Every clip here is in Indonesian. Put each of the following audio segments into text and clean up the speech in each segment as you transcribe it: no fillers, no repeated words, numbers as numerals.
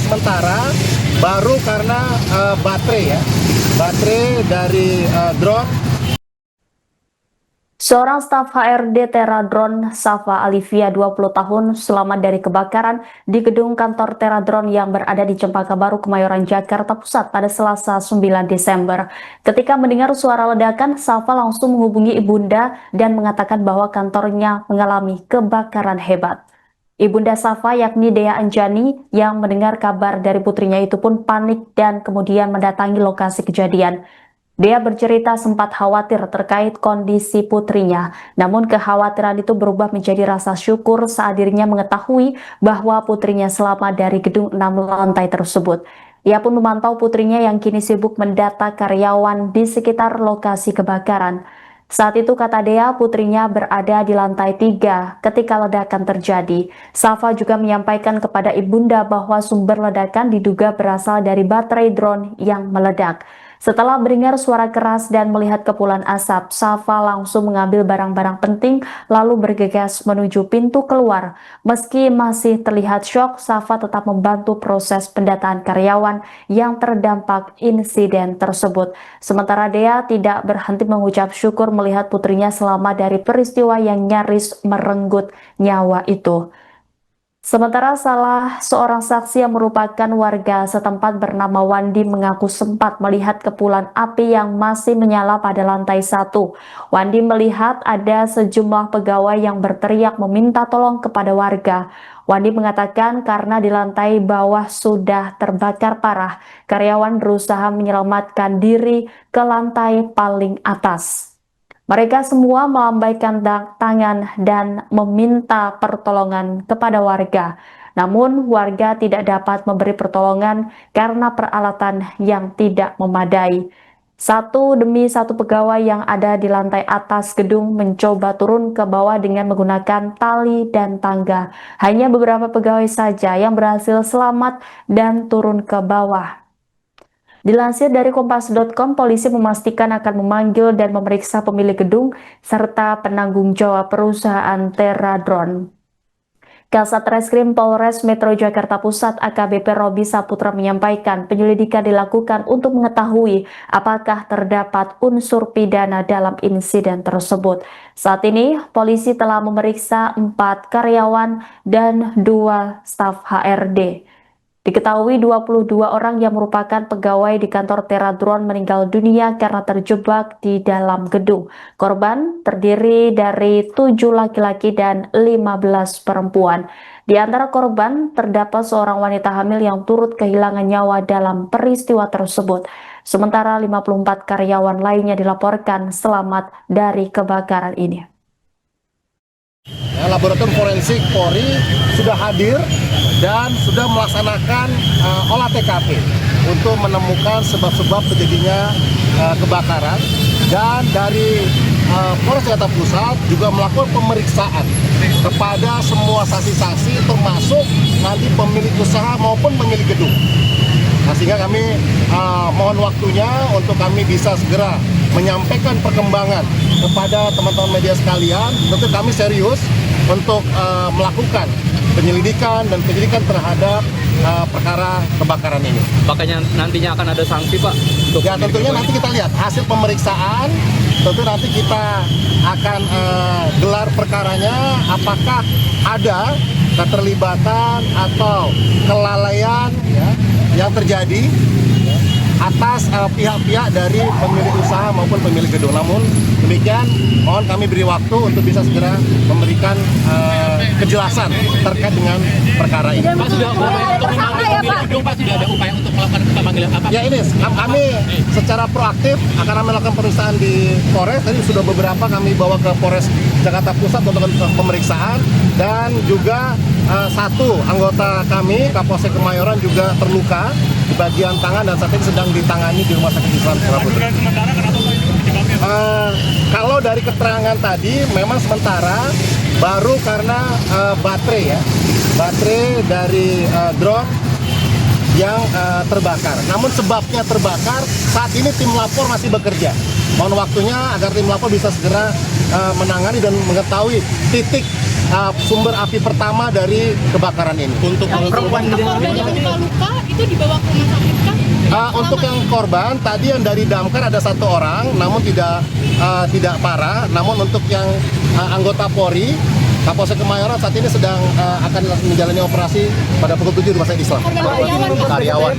sementara baru karena baterai dari drone. Seorang staf HRD Teradron, Safa Alivia, 20 tahun, selamat dari kebakaran di gedung kantor Teradron yang berada di Cempaka Baru, Kemayoran, Jakarta Pusat pada Selasa 9 Desember. Ketika mendengar suara ledakan, Safa langsung menghubungi ibunda dan mengatakan bahwa kantornya mengalami kebakaran hebat. Ibunda Safa, yakni Dea Anjani, yang mendengar kabar dari putrinya itu pun panik dan kemudian mendatangi lokasi kejadian. Dia bercerita sempat khawatir terkait kondisi putrinya, namun kekhawatiran itu berubah menjadi rasa syukur saat dirinya mengetahui bahwa putrinya selamat dari gedung 6 lantai tersebut. Ia pun memantau putrinya yang kini sibuk mendata karyawan di sekitar lokasi kebakaran. Saat itu, kata Dea, putrinya berada di lantai 3 ketika ledakan terjadi. Safa juga menyampaikan kepada ibunda bahwa sumber ledakan diduga berasal dari baterai drone yang meledak. Setelah mendengar suara keras dan melihat kepulan asap, Safa langsung mengambil barang-barang penting lalu bergegas menuju pintu keluar. Meski masih terlihat syok, Safa tetap membantu proses pendataan karyawan yang terdampak insiden tersebut. Sementara Dea tidak berhenti mengucap syukur melihat putrinya selamat dari peristiwa yang nyaris merenggut nyawa itu. Sementara salah seorang saksi yang merupakan warga setempat bernama Wandi mengaku sempat melihat kepulan api yang masih menyala pada lantai 1. Wandi melihat ada sejumlah pegawai yang berteriak meminta tolong kepada warga. Wandi mengatakan karena di lantai bawah sudah terbakar parah, karyawan berusaha menyelamatkan diri ke lantai paling atas. Mereka semua melambaikan tangan dan meminta pertolongan kepada warga. Namun warga tidak dapat memberi pertolongan karena peralatan yang tidak memadai. Satu demi satu pegawai yang ada di lantai atas gedung mencoba turun ke bawah dengan menggunakan tali dan tangga. Hanya beberapa pegawai saja yang berhasil selamat dan turun ke bawah. Dilansir dari Kompas.com, polisi memastikan akan memanggil dan memeriksa pemilik gedung serta penanggung jawab perusahaan Teradron. Kasat Reskrim Polres Metro Jakarta Pusat AKBP Robi Saputra menyampaikan penyelidikan dilakukan untuk mengetahui apakah terdapat unsur pidana dalam insiden tersebut. Saat ini, polisi telah memeriksa 4 karyawan dan 2 staf HRD. Diketahui 22 orang yang merupakan pegawai di kantor Teradron meninggal dunia karena terjebak di dalam gedung. Korban terdiri dari 7 laki-laki dan 15 perempuan. Di antara korban terdapat seorang wanita hamil yang turut kehilangan nyawa dalam peristiwa tersebut. Sementara 54 karyawan lainnya dilaporkan selamat dari kebakaran ini. Laboratorium forensik Polri sudah hadir dan sudah melaksanakan olah TKP untuk menemukan sebab-sebab terjadinya kebakaran, dan dari Polres Jakarta Pusat juga melakukan pemeriksaan kepada semua saksi-saksi termasuk nanti pemilik usaha maupun pemilik gedung. Nah, sehingga kami mohon waktunya untuk kami bisa segera menyampaikan perkembangan kepada teman-teman media sekalian. Tentu kami serius untuk melakukan penyelidikan dan penyidikan terhadap perkara kebakaran ini. Makanya nantinya akan ada sanksi, Pak? Ya, tentunya nanti kita lihat hasil pemeriksaan. Tentu nanti kita akan gelar perkaranya, apakah ada keterlibatan atau kelalaian yang terjadi atas pihak-pihak dari pemilik usaha maupun pemilik gedung. Namun demikian, mohon kami beri waktu untuk bisa segera memberikan kejelasan terkait dengan perkara ini. Pak, sudah untuk memanggil pemilik gedung, Pak, sudah ada upaya untuk melakukan pemanggilan apa? Ya, ini kami secara proaktif akan melakukan pemeriksaan di Polres. Tadi sudah beberapa kami bawa ke Polres Jakarta Pusat untuk pemeriksaan, dan juga satu anggota kami Kapolsek Kemayoran juga terluka di bagian tangan dan saat ini sedang ditangani di Rumah Sakit Islam Surabudur. Kalau dari keterangan tadi memang sementara baru karena baterai dari drone yang terbakar. Namun sebabnya terbakar saat ini tim lapor masih bekerja. Mohon waktunya agar tim lapor bisa segera menangani dan mengetahui titik sumber api pertama dari kebakaran ini. Untuk perempuan korban luka Untuk yang korban tadi yang dari damkar ada 1 orang, namun tidak parah. Namun untuk yang anggota Polri, Kapolsek Kemayoran saat ini sedang akan menjalani operasi pada pukul 7 di Rumah Sakit Islam. Karyawan.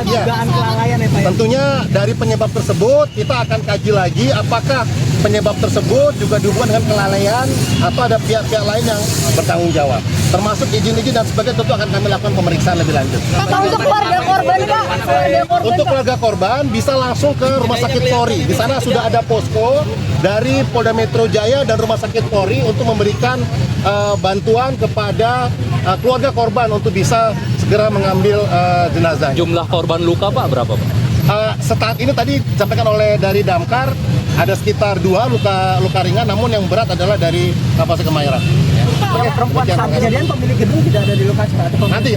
Dugaan kelalaian ya Pak. Tentunya dari penyebab tersebut kita akan kaji lagi apakah penyebab tersebut juga dihubungkan dengan kelalaian atau ada pihak-pihak lain yang bertanggung jawab. Termasuk izin-izin dan sebagainya tentu akan kami lakukan pemeriksaan lebih lanjut. Untuk keluarga korban Pak, Untuk keluarga korban bisa langsung ke Rumah Sakit Polri. Di sana sudah ada posko dari Polda Metro Jaya dan Rumah Sakit Polri untuk memberikan bantuan kepada keluarga korban untuk bisa segera mengambil jenazah. Jumlah korban luka Pak berapa Pak? Saat ini tadi disampaikan oleh dari damkar ada sekitar 2 luka ringan, namun yang berat adalah dari Kapolsek Kemayoran. Perempuan saat kejadian pemilik gedung tidak ada di lokasi Pak. Nanti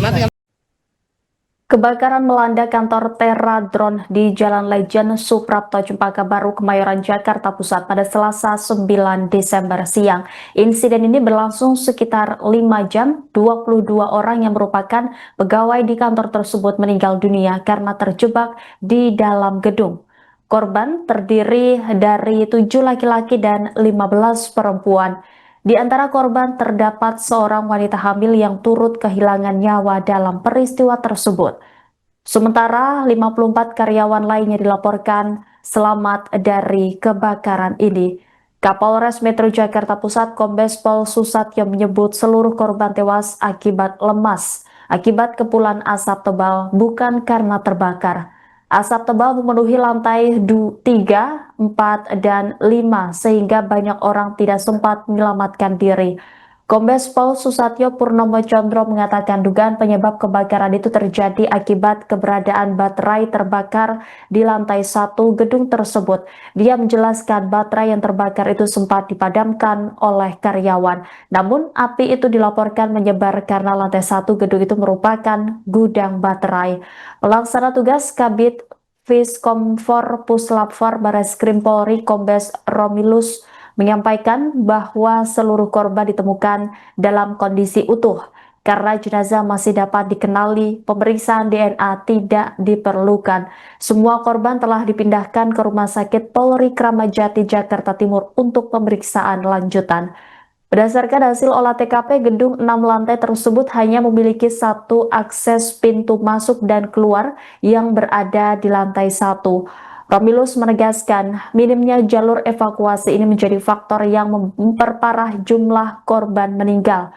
Kebakaran melanda kantor Teradron di Jalan Lejen Suprapto, Cempaka Baru, Kemayoran, Jakarta Pusat pada Selasa 9 Desember siang. Insiden ini berlangsung sekitar 5 jam. 22 orang yang merupakan pegawai di kantor tersebut meninggal dunia karena terjebak di dalam gedung. Korban terdiri dari 7 laki-laki dan 15 perempuan. Di antara korban terdapat seorang wanita hamil yang turut kehilangan nyawa dalam peristiwa tersebut. Sementara 54 karyawan lainnya dilaporkan selamat dari kebakaran ini. Kapolres Metro Jakarta Pusat Kombes Pol Susatyo menyebut seluruh korban tewas akibat lemas, akibat kepulan asap tebal bukan karena terbakar. Asap tebal memenuhi lantai 3, 4, dan 5 sehingga banyak orang tidak sempat menyelamatkan diri. Kombes Pol Susatyo Purnomo Condro mengatakan dugaan penyebab kebakaran itu terjadi akibat keberadaan baterai terbakar di lantai 1 gedung tersebut. Dia menjelaskan baterai yang terbakar itu sempat dipadamkan oleh karyawan. Namun api itu dilaporkan menyebar karena lantai 1 gedung itu merupakan gudang baterai. Pelaksana tugas Kabid Viskomfor Puslap 4 Barreskrim Polri Kombes Romilus menyampaikan bahwa seluruh korban ditemukan dalam kondisi utuh. Karena jenazah masih dapat dikenali, pemeriksaan DNA tidak diperlukan. Semua korban telah dipindahkan ke Rumah Sakit Polri Kramat Jati, Jakarta Timur untuk pemeriksaan lanjutan. Berdasarkan hasil olah TKP, gedung 6 lantai tersebut hanya memiliki 1 akses pintu masuk dan keluar yang berada di lantai 1. Romilus menegaskan minimnya jalur evakuasi ini menjadi faktor yang memperparah jumlah korban meninggal.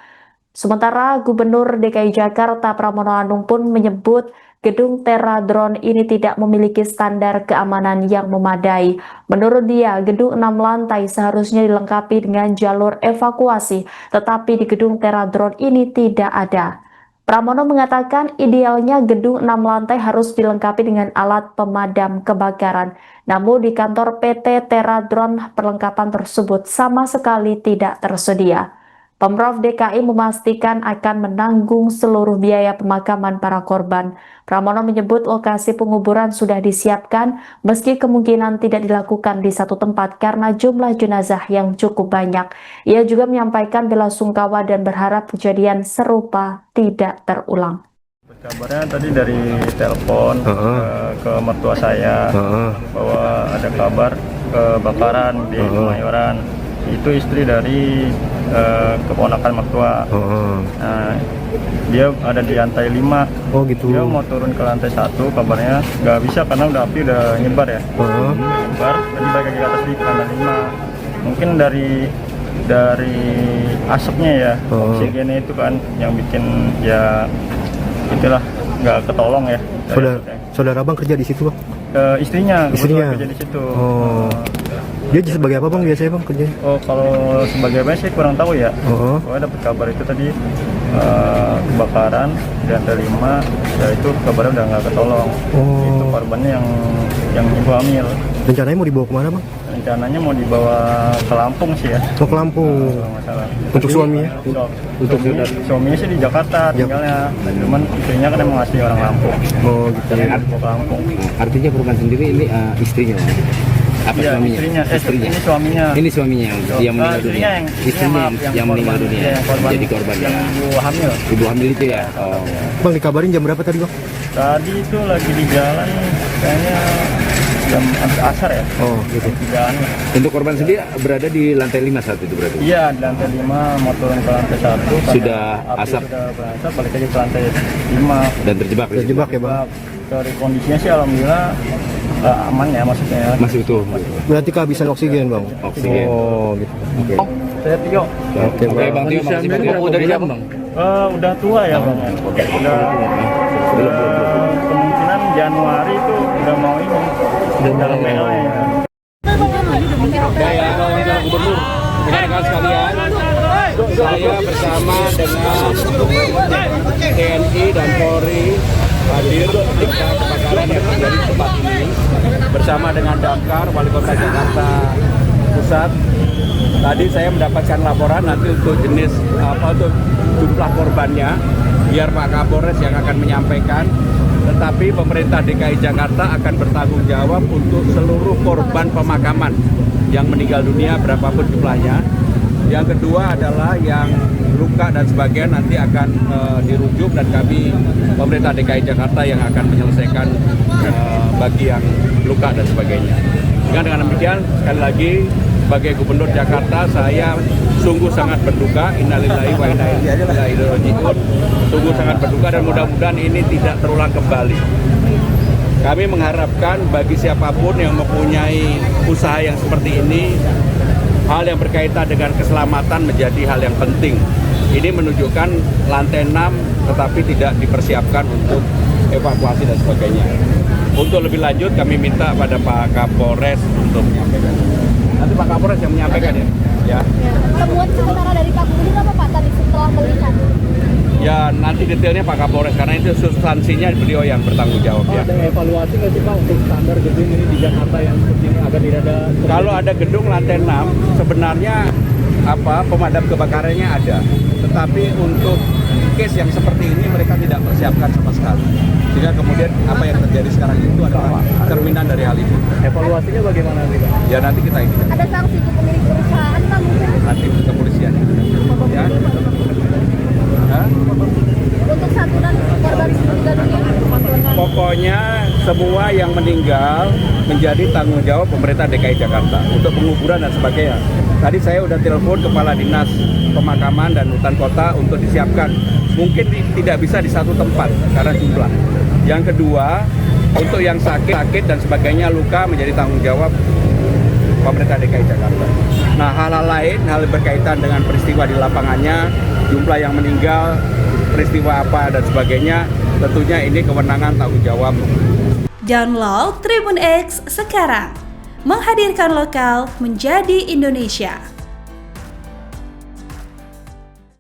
Sementara Gubernur DKI Jakarta Pramono Anung pun menyebut gedung Teradron ini tidak memiliki standar keamanan yang memadai. Menurut dia, gedung 6 lantai seharusnya dilengkapi dengan jalur evakuasi, tetapi di gedung Teradron ini tidak ada. Pramono mengatakan idealnya gedung 6 lantai harus dilengkapi dengan alat pemadam kebakaran. Namun di kantor PT Teradron perlengkapan tersebut sama sekali tidak tersedia. Pemprov DKI memastikan akan menanggung seluruh biaya pemakaman para korban. Pramono menyebut lokasi penguburan sudah disiapkan meski kemungkinan tidak dilakukan di satu tempat karena jumlah jenazah yang cukup banyak. Ia juga menyampaikan bela sungkawa dan berharap kejadian serupa tidak terulang. Kabarnya tadi dari telepon ke mertua saya bahwa ada kabar kebakaran di Kemayoran. Itu istri dari keponakan mertua. Nah, dia ada di lantai 5. Oh gitu. Dia mau turun ke lantai 1, kabarnya nggak bisa karena udah api udah nyebar ya. Nyebar, tadi balik lagi ke atas di lantai 5. Mungkin dari asapnya ya, oksigennya itu kan yang bikin ya itulah nggak ketolong ya. Saudara abang kerja di situ bang? Istrinya kerja di situ. Dia sebagai apa bang biasanya bang kerjanya? Oh, kalau sebagai apa sih kurang tahu ya. Pokoknya dapat kabar itu tadi kebakaran di lantai 5, ya itu kabarnya udah nggak ketolong. Itu korbannya yang ibu hamil. Rencananya mau dibawa kemana bang? Rencananya mau dibawa ke Lampung sih ya. Mau ke Lampung. Kalau nggak salah. Untuk suaminya? Untuk suaminya sih di Jakarta tinggalnya. Cuman istrinya kan emang asli orang Lampung. Oh gitu. Mau ke Lampung. Artinya korban sendiri ini istrinya. Apa Iya, suaminya? istrinya. Ini suaminya. Ini suaminya yang meninggal dunia. Istrinya yang meninggal korban, dunia. iya, korban, Jadi korban yang ya. ibu hamil. Ibu hamil itu ya. Oh. Bang, dikabarin jam berapa tadi bang? Tadi itu lagi di jalan, kayaknya jam asar ya. Oh gitu. Di jalan. Untuk korban sendiri berada di lantai 5 saat itu berarti. Iya, di lantai 5 mau turun ke lantai 1. Sudah api asap. Sudah berasap, balik lagi ke lantai 5. Dan terjebak. Terjebak ya bang? Dari kondisinya sih alhamdulillah aman ya maksudnya. Masih utuh. Berarti kehabisan oksigen bang? Oksigen. Oh gitu. Oke. Saya Tio. Oke Oke, bang. Bang Tio, makasih banyak. Oh, dari siapa, Bang? Udah tua ya bang. Kemungkinan Januari itu udah mau ini. Dalam PL ya. Ya, kawan-kawan gubernur, rekan-rekan sekalian, saya bersama dengan TNI dan Polri hadir ketika kebakaran yang terjadi di tempat ini bersama dengan Damkar, Wali Kota Jakarta Pusat. Tadi saya mendapatkan laporan nanti untuk jenis untuk jumlah korbannya, biar Pak Kapolres yang akan menyampaikan. Tetapi pemerintah DKI Jakarta akan bertanggung jawab untuk seluruh korban pemakaman yang meninggal dunia berapapun jumlahnya. Yang kedua adalah yang luka dan sebagainya nanti akan dirujuk dan kami pemerintah DKI Jakarta yang akan menyelesaikan bagi yang luka dan sebagainya. Dengan demikian sekali lagi sebagai Gubernur Jakarta saya sungguh sangat berduka, innalillahi wa inna ilaihi raji'un. Sungguh sangat berduka dan mudah-mudahan ini tidak terulang kembali. Kami mengharapkan bagi siapapun yang mempunyai usaha yang seperti ini, hal yang berkaitan dengan keselamatan menjadi hal yang penting. Ini menunjukkan lantai 6 tetapi tidak dipersiapkan untuk evakuasi dan sebagainya. Untuk lebih lanjut kami minta pada Pak Kapolres untuk menyampaikan. Nanti Pak Kapolres yang menyampaikan ya. Temuan sementara dari Pak Gubernur apa Pak tadi setelah melihat? Ya nanti detailnya Pak Kapolres karena itu substansinya beliau yang bertanggung jawab ya. Ada evaluasi nggak sih Pak untuk standar gedung ini di Jakarta yang agar tidak ada? Kalau ada gedung lantai 6 sebenarnya pemadam kebakarannya ada, tetapi untuk case yang seperti ini mereka tidak persiapkan sama sekali. Sehingga kemudian apa yang terjadi sekarang itu adalah cerminan dari hal itu. Evaluasinya bagaimana nih Pak? Ya nanti kita ini. Ada sanksi ke pemilik perusahaan Pak mungkin? Nanti kepolisian. Ya. Untuk santunan korban meninggal dunia? Pokoknya semua yang meninggal menjadi tanggung jawab pemerintah DKI Jakarta untuk penguburan dan sebagainya. Tadi saya udah telepon Kepala Dinas Pemakaman dan Hutan Kota untuk disiapkan. Mungkin tidak bisa di satu tempat karena jumlah. Yang kedua, untuk yang sakit dan sebagainya luka menjadi tanggung jawab pemerintah DKI Jakarta. Nah, hal-hal lain, hal berkaitan dengan peristiwa di lapangannya, jumlah yang meninggal, peristiwa apa dan sebagainya, tentunya ini kewenangan tanggung jawab. Download Tribun X sekarang, menghadirkan lokal menjadi Indonesia.